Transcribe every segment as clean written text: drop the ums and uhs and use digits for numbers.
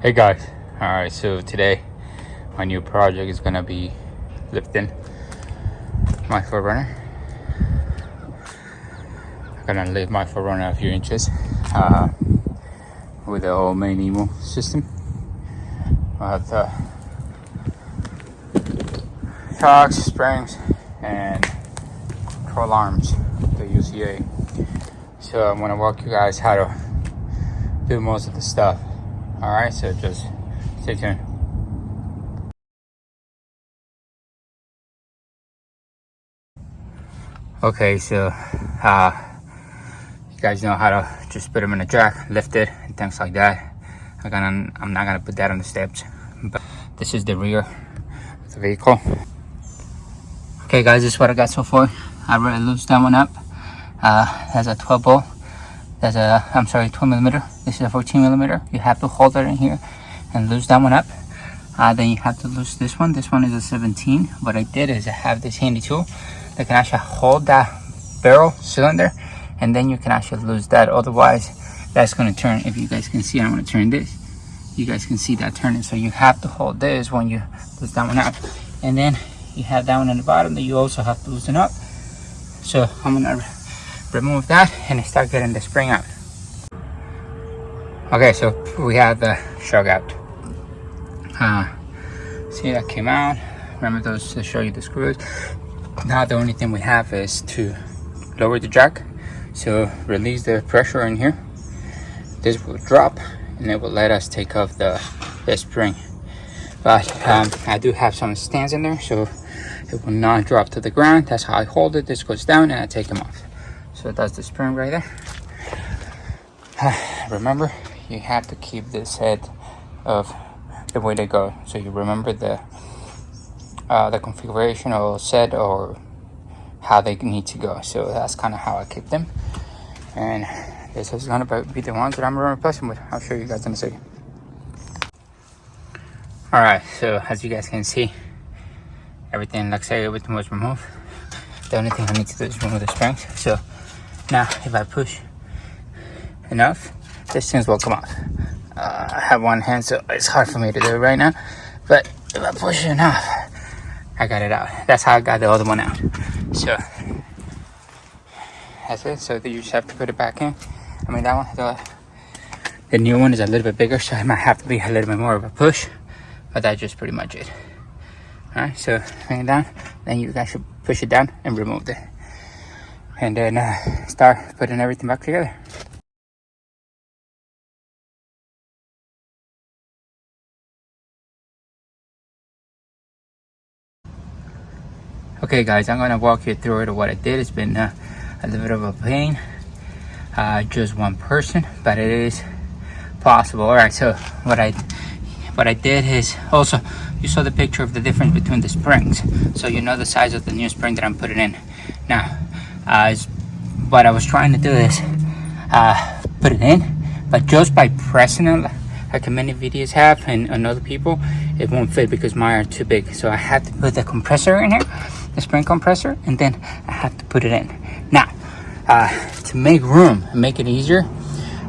Hey guys, alright, so today my new project is gonna be lifting my 4Runner. I'm gonna lift my 4Runner a few inches with the Old Man EMU system. I have the shocks, springs, and control arms, the UCA. So I'm gonna walk you guys how to do most of the stuff. Alright, so just stay tuned. Okay, so you guys know how to just put them in a jack, lift it, and things like that. I'm not gonna put that on the steps, but this is the rear of the vehicle. Okay guys, this is what I got so far. I already loosened that one up. That's a 12 bolt. That's a, 12 millimeter. This is a 14 millimeter. You have to hold it in here and loose that one up. Then you have to loose this one. This one is a 17. What I did is I have this handy tool that can actually hold that barrel cylinder, and then you can actually lose that. Otherwise, that's going to turn. If you guys can see, I'm going to turn this. You guys can see that turning. So you have to hold this when you lose that one up, and then you have that one on the bottom that you also have to loosen up. So I'm going to remove that and start getting the spring out. Okay, so we have the shock out. See, that came out. Remember those to show you the screws. Now the only thing we have is to lower the jack. So release the pressure in here. This will drop and it will let us take off the spring. But I do have some stands in there, so it will not drop to the ground. That's how I hold it. This goes down and I take them off. So that's the spring right there. Remember, you have to keep this head of the way they go. So you remember the configuration or set or how they need to go. So that's kind of how I keep them. And this is gonna be the ones that I'm replacing with. I'll show you guys in a second. All right, so as you guys can see, everything, like I say, everything was removed. The only thing I need to do is remove the springs. So now if I push enough, these things will come off. I have one hand, so it's hard for me to do it right now, but if I push enough, I got it out. That's how I got the other one out. So that's it. So you just have to put it back in. I mean, that one, the new one is a little bit bigger, so it might have to be a little bit more of a push, but that's just pretty much it. All right, so bring it down, then you guys should push it down and remove it, and then start putting everything back together. Okay guys, I'm gonna walk you through it. What I did. It's been a little bit of a pain, just one person, but it is possible. All right, so what I did is, also you saw the picture of the difference between the springs, so you know the size of the new spring that I'm putting in. Now what I was trying to do is put it in, but just by pressing it like many videos have and other people, it won't fit because mine are too big. So I have to put the compressor in here, the spring compressor, and then I have to put it in. Now to make room and make it easier,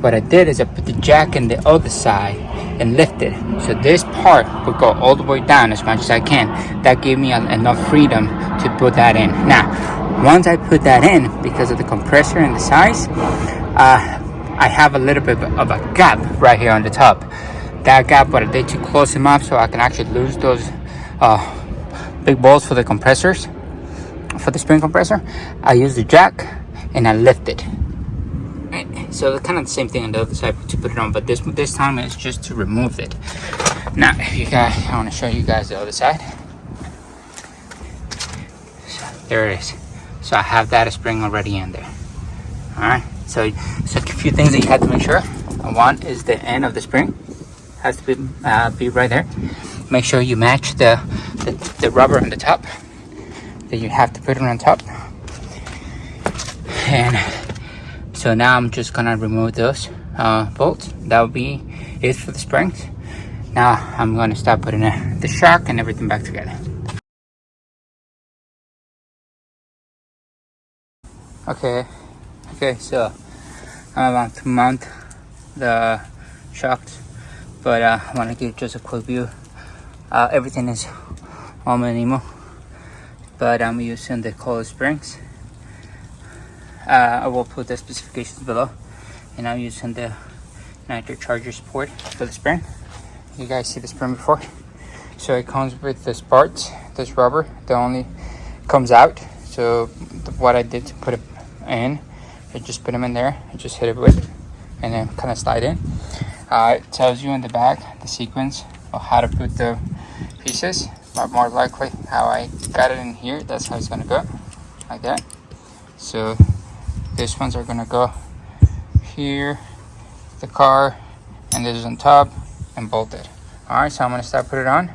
what I did is I put the jack in the other side and lift it, so this part would go all the way down as much as I can. That gave me enough freedom to put that in. Now once I put that in, because of the compressor and the size, I have a little bit of a gap right here on the top. That gap, what I did to close them up so I can actually lose those big bolts for the compressors, for the spring compressor, I use the jack and I lift it. So kind of the same thing on the other side to put it on, but this time it's just to remove it. Now if you guys, I want to show you guys the other side. So there it is. So I have that spring already in there. All right, so a few things that you have to make sure. One is the end of the spring has to be right there. Make sure you match the rubber on the top, that you have to put it on top. And so now I'm just gonna remove those bolts. That will be it for the springs. Now I'm gonna start putting the shock and everything back together. Okay, so I'm about to mount the shocks but I want to give just a quick view. Everything is Old Man EMU, but I'm using the coil springs. I will put the specifications below, and I'm using the nitro charger support for the spring. You guys see the spring before? So it comes with this part, this rubber that only comes out. So what I did to put it in, I just put them in there, I just hit it with, and then kind of slide in. It tells you in the back the sequence of how to put the pieces, but more likely how I got it in here, that's how it's gonna go, like that. So these ones are gonna go here, the car, and this is on top and bolted. All right, so I'm gonna start put it on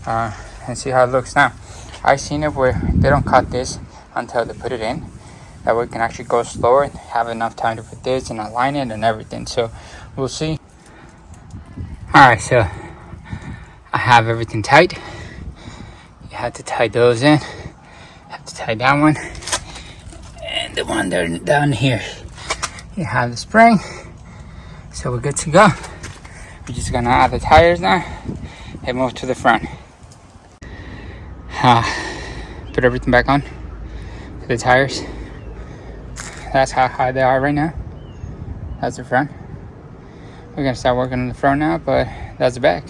and see how it looks now. I've seen it where they don't cut this until they put it in. That way it can actually go slower and have enough time to put this and align it and everything. So we'll see. All right, so I have everything tight. You have to tie those in. You have to tie that one. And the one there down here. You have the spring. So we're good to go. We're just gonna add the tires now and move to the front. Put everything back on for the tires. That's how high they are right now. That's the front. We're gonna start working on the front now, but that's the back.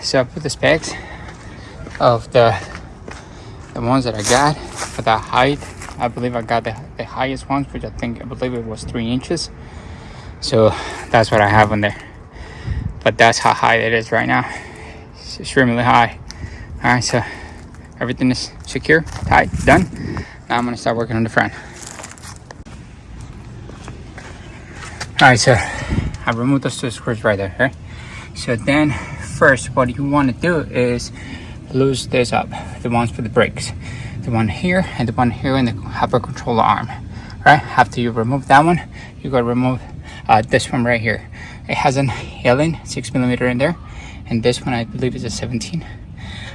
So I put the specs of the ones that I got for that height. I believe I got the highest ones, which I believe it was 3 inches. So that's what I have on there. But that's how high it is right now. It's extremely high. All right, so everything is secure, tight, done. Now I'm gonna start working on the front. All right, so I removed those 2 screws right there, okay? So then first, what you wanna do is loose this up, the ones for the brakes. The one here and the one here in the upper controller arm, right? After you remove that one, you gotta remove this one right here. It has an alien 6mm in there, and this one I believe is a 17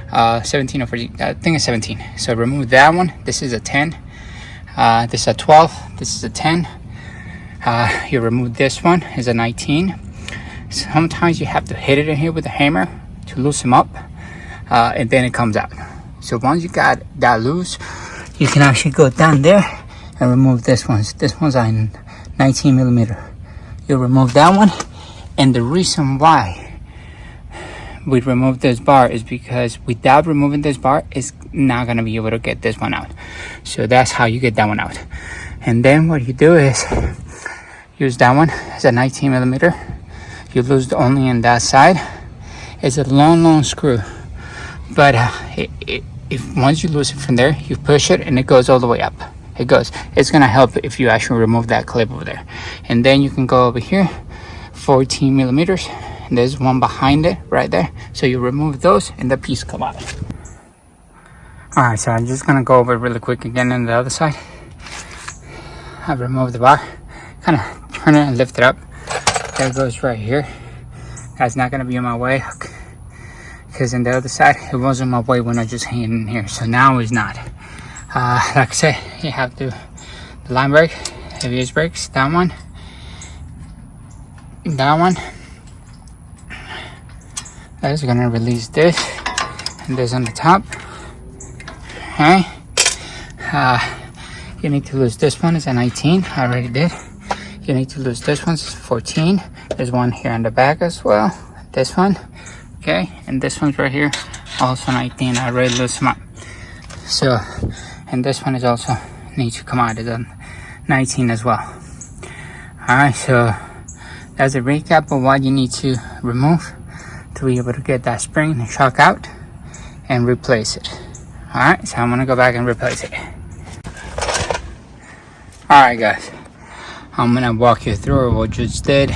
or 14, I think it's 17. So remove that one. This is a 10. This is a 12. This is a 10. You remove this one, is a 19. Sometimes you have to hit it in here with a hammer to loosen them up, and then it comes out. So once you got that loose, you can actually go down there and remove this one. This one's a 19mm. You remove that one, and the reason why we remove this bar is because without removing this bar, it's not gonna be able to get this one out. So that's how you get that one out. And then what you do is use that one. It's a 19mm. You lose only in that side. It's a long screw, but if once you lose it from there, you push it and it goes all the way up. It's gonna help if you actually remove that clip over there. And then you can go over here, 14mm. And there's one behind it right there. So you remove those and the piece come out. All right, so I'm just gonna go over it really quick again on the other side. I remove the bar, kind of turn it and lift it up. That goes right here. That's not gonna be in my way, because on the other side, it was in my way when I just hang it in here. So now it's not. Like I said, you have the line brake, heaviest brakes, that one, that is gonna release this and this on the top. Okay. You need to lose this one, is a 19. I already did. You need to lose this one, is 14. There's one here on the back as well. This one, okay, and this one's right here, also 19. I already loosed them up. So, and this one is also needs to come out, is a 19 as well. All right, so that's a recap of what you need to remove to be able to get that spring and shock out and replace it. All right, so I'm gonna go back and replace it. All right, guys, I'm gonna walk you through what we just did.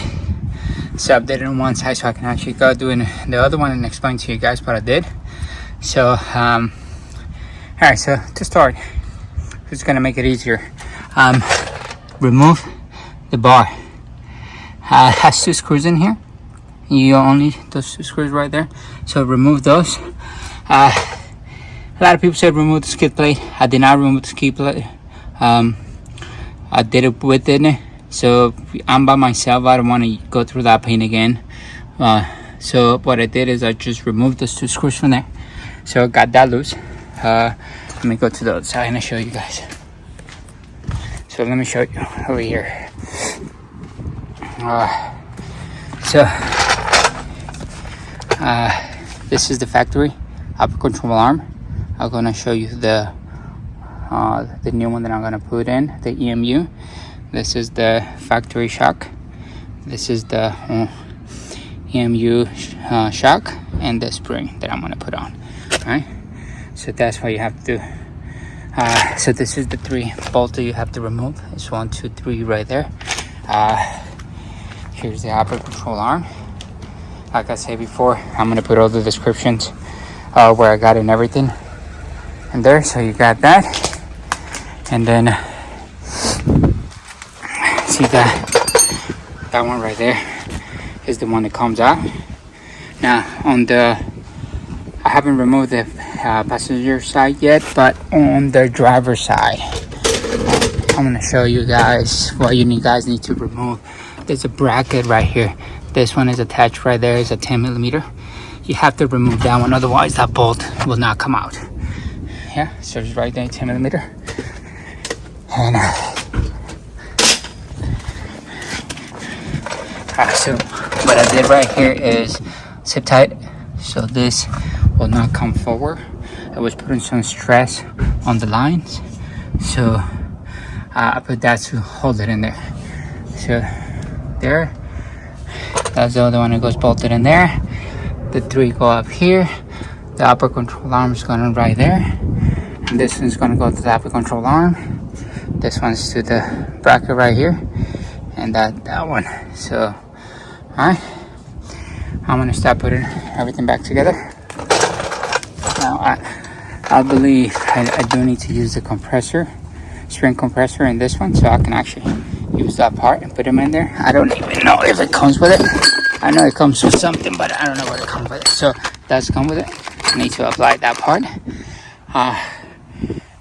So I did it on one side so I can actually go doing the other one and explain to you guys what I did. So, all right, so to start, just gonna make it easier. Remove the bar. It has 2 screws in here. You only those 2 screws right there. So remove those. A lot of people said remove the skid plate. I did not remove the skid plate. I did it with it. So I'm by myself. I don't want to go through that pain again. So what I did is I just removed those 2 screws from there, so I got that loose. Let me go to the other side and I'll show you guys. So let me show you over here. This is the factory upper control arm. I'm gonna show you the new one that I'm gonna put in, the EMU. This is the factory shock. This is the EMU shock and the spring that I'm gonna put on. All right, so that's what you have to do. So this is the 3 bolts that you have to remove. It's 1, 2, 3 right there. Here's the upper control arm. Like I said before, I'm gonna put all the descriptions where I got it and everything in there, so you got that. And then see that one right there is the one that comes out. Now I haven't removed the passenger side yet, but on the driver's side, I'm gonna show you guys what you guys need to remove. There's a bracket right here. This one is attached right there. It's a 10mm. You have to remove that one, otherwise that bolt will not come out. Yeah, so it's right there, 10mm. And so what I did right here is zip tight, so this will not come forward. I was putting some stress on the lines, so I put that to hold it in there. So there, that's the other one that goes bolted in there. The 3 go up here. The upper control arm is going right there, and this one's going to go to the upper control arm. This one's to the bracket right here, and that one. So all right, I'm going to start putting everything back together. Now I believe I do need to use the compressor, spring compressor in this one, so I can actually use that part and put them in there. I don't even know if it comes with it. I know it comes with something, but I don't know what it comes with it. So that's come with it. I need to apply that part.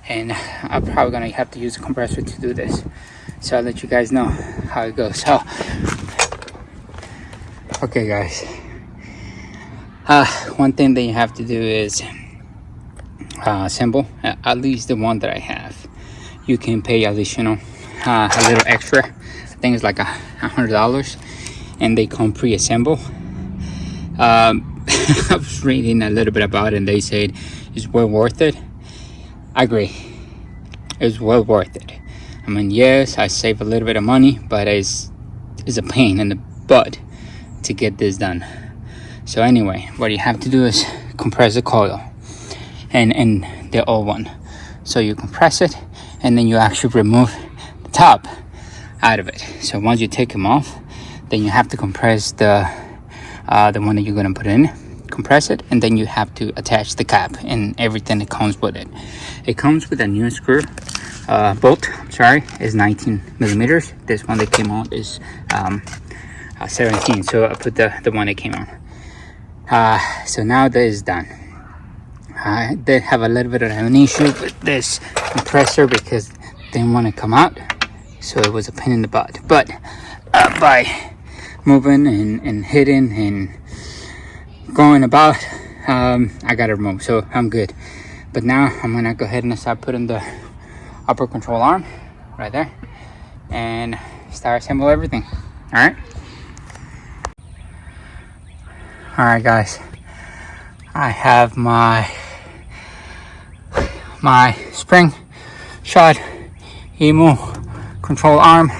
And I'm probably gonna have to use a compressor to do this. So I'll let you guys know how it goes. So, okay guys. One thing that you have to do is assemble, at least the one that I have. You can pay additional, a little extra. I think it's like $100, and they come pre-assembled. I was reading a little bit about it, and they said it's well worth it. I agree, it's well worth it. I mean, yes, I save a little bit of money, but it's a pain in the butt to get this done. So anyway, what you have to do is compress the coil and the old one. So you compress it, and then you actually remove the top out of it. So once you take them off, then you have to compress the one that you're gonna put in, compress it, and then you have to attach the cap and everything that comes with it. It comes with a new screw bolt. I'm sorry, is 19mm. This one that came out is 17. So I put the one that came out. So now that is done. I did have a little bit of an issue with this compressor because it didn't want to come out, so it was a pain in the butt. But by moving and hitting and going about, I got it removed, so I'm good. But now I'm gonna go ahead and start putting the upper control arm right there and start assemble everything. All right guys, I have my spring shot EMU control arm.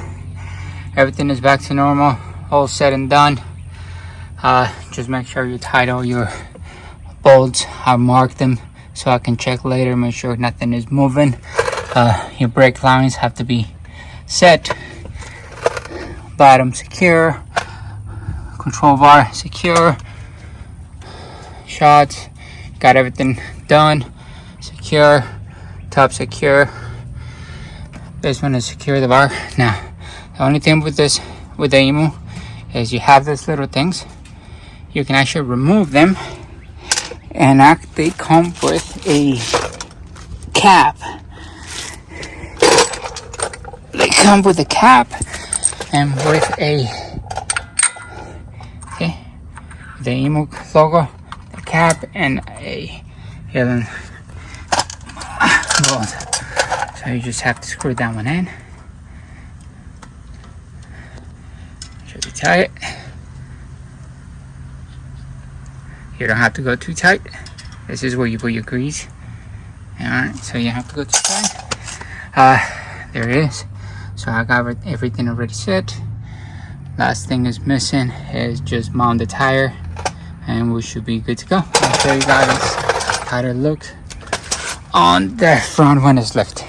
Everything is back to normal, all said and done. Just make sure you tied all your bolts. I marked them so I can check later, make sure nothing is moving. Your brake lines have to be set, bottom secure, control bar secure, shots, got everything done, secure, top secure. This one is secure, the bar. Now the only thing with this, with the EMU, is you have these little things. You can actually remove them, and they come with a cap. They come with a cap and with a the EMU logo, the cap, and a hidden bolt. So you just have to screw that one in. Should be tight. You don't have to go too tight. This is where you put your grease. Alright, so you have to go too tight. There it is. So I got everything already set. Last thing is missing is just mount the tire, and we should be good to go. I'll show you guys how it looks on the front when it's lifted.